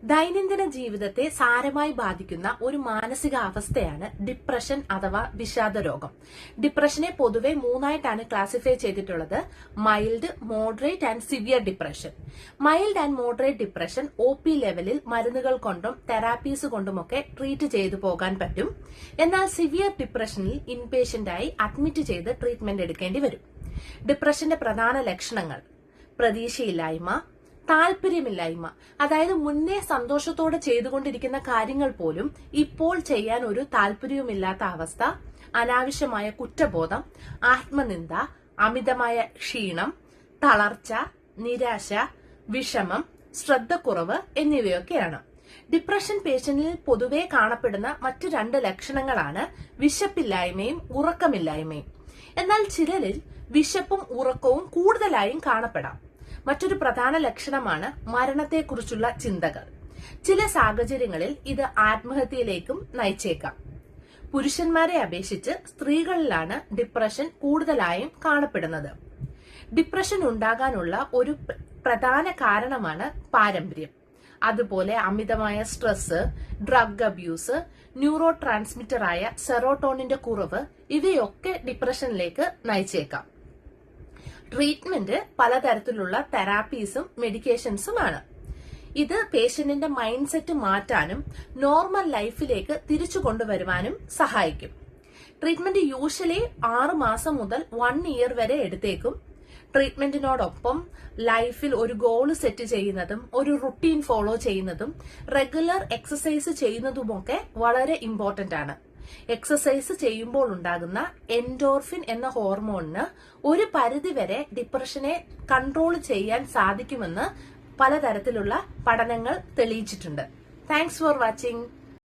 ദൈനംദിന ജീവിതത്തെ സാരമായി ബാധിക്കുന്ന ഒരു മാനസികാവസ്ഥയാണ് ഡിപ്രഷൻ അഥവാ വിഷാദരോഗം. ഡിപ്രഷനെ പൊതുവെ മൂന്നായിട്ടാണ് ക്ലാസിഫൈ ചെയ്തിട്ടുള്ളത്: mild, moderate and severe depression. Mild and moderate depression OP ലെവലിൽ മരുന്നുകൾ കൊണ്ടും തെറാപ്പീസ് കൊണ്ടുമൊക്കെ ട്രീറ്റ് ചെയ്തു പോകാൻ പറ്റും. എന്നാൽ സിവിയർ ഡിപ്രഷനിൽ ഇൻപേഷ്യന്റായി അഡ്മിറ്റ് ചെയ്ത് ട്രീറ്റ്മെന്റ് എടുക്കേണ്ടി വരും. ഡിപ്രഷന്റെ പ്രധാന ലക്ഷണങ്ങൾ: പ്രതീക്ഷയില്ലായ്മ, താല്പര്യമില്ലായ്മ, അതായത് മുന്നേ സന്തോഷത്തോടെ ചെയ്തുകൊണ്ടിരിക്കുന്ന കാര്യങ്ങൾ പോലും ഇപ്പോൾ ചെയ്യാൻ ഒരു താല്പര്യവുമില്ലാത്ത അവസ്ഥ, അനാവശ്യമായ കുറ്റബോധം, ആത്മനിന്ദ, അമിതമായ ക്ഷീണം, തളർച്ച, നിരാശ, വിഷമം, ശ്രദ്ധക്കുറവ് എന്നിവയൊക്കെയാണ്. ഡിപ്രഷൻ പേഷ്യന്റിൽ പൊതുവെ കാണപ്പെടുന്ന മറ്റു 2 ലക്ഷണങ്ങളാണ് വിശപ്പില്ലായ്മയും ഉറക്കമില്ലായ്മയും. എന്നാൽ ചിലരിൽ വിശപ്പും ഉറക്കവും കൂടുതലായും കാണപ്പെടാം. മറ്റൊരു പ്രധാന ലക്ഷണമാണ് മരണത്തെക്കുറിച്ചുള്ള ചിന്തകൾ. ചില സാഹചര്യങ്ങളിൽ ഇത് ആത്മഹത്യയിലേക്കും നയിച്ചേക്കാം. പുരുഷന്മാരെ അപേക്ഷിച്ച് സ്ത്രീകളിലാണ് ഡിപ്രഷൻ കൂടുതലായും കാണപ്പെടുന്നത്. ഡിപ്രഷൻ ഉണ്ടാകാനുള്ള ഒരു പ്രധാന കാരണമാണ് പാരമ്പര്യം. അതുപോലെ അമിതമായ സ്ട്രെസ്, ഡ്രഗ് അബ്യൂസ്, ന്യൂറോ ട്രാൻസ്മിറ്ററായ സെറോട്ടോണിന്റെ കുറവ് ഇവയൊക്കെ ഡിപ്രഷനിലേക്ക് നയിച്ചേക്കാം. ട്രീറ്റ്മെന്റ് പലതരത്തിലുള്ള തെറാപ്പീസും മെഡിക്കേഷൻസുമാണ്. ഇത് പേഷ്യന്റിന്റെ മൈൻഡ് സെറ്റ് മാറ്റാനും നോർമൽ ലൈഫിലേക്ക് തിരിച്ചു കൊണ്ടുവരുവാനും സഹായിക്കും. ട്രീറ്റ്മെന്റ് യൂഷ്വലി 6 മാസം മുതൽ 1 ഇയർ വരെ എടുത്തേക്കും. ട്രീറ്റ്മെന്റിനോടൊപ്പം ലൈഫിൽ ഒരു ഗോൾ സെറ്റ് ചെയ്യുന്നതും ഒരു റുട്ടീൻ ഫോളോ ചെയ്യുന്നതും റെഗുലർ എക്സസൈസ് ചെയ്യുന്നതുമൊക്കെ വളരെ ഇമ്പോർട്ടന്റ് ആണ്. എക്സസൈസ് ചെയ്യുമ്പോൾ ഉണ്ടാകുന്ന എൻഡോർഫിൻ എന്ന ഹോർമോണിന് ഒരു പരിധിവരെ ഡിപ്രഷനെ കൺട്രോൾ ചെയ്യാൻ സാധിക്കുമെന്ന് പലതരത്തിലുള്ള പഠനങ്ങൾ തെളിയിച്ചിട്ടുണ്ട്. Thanks for watching.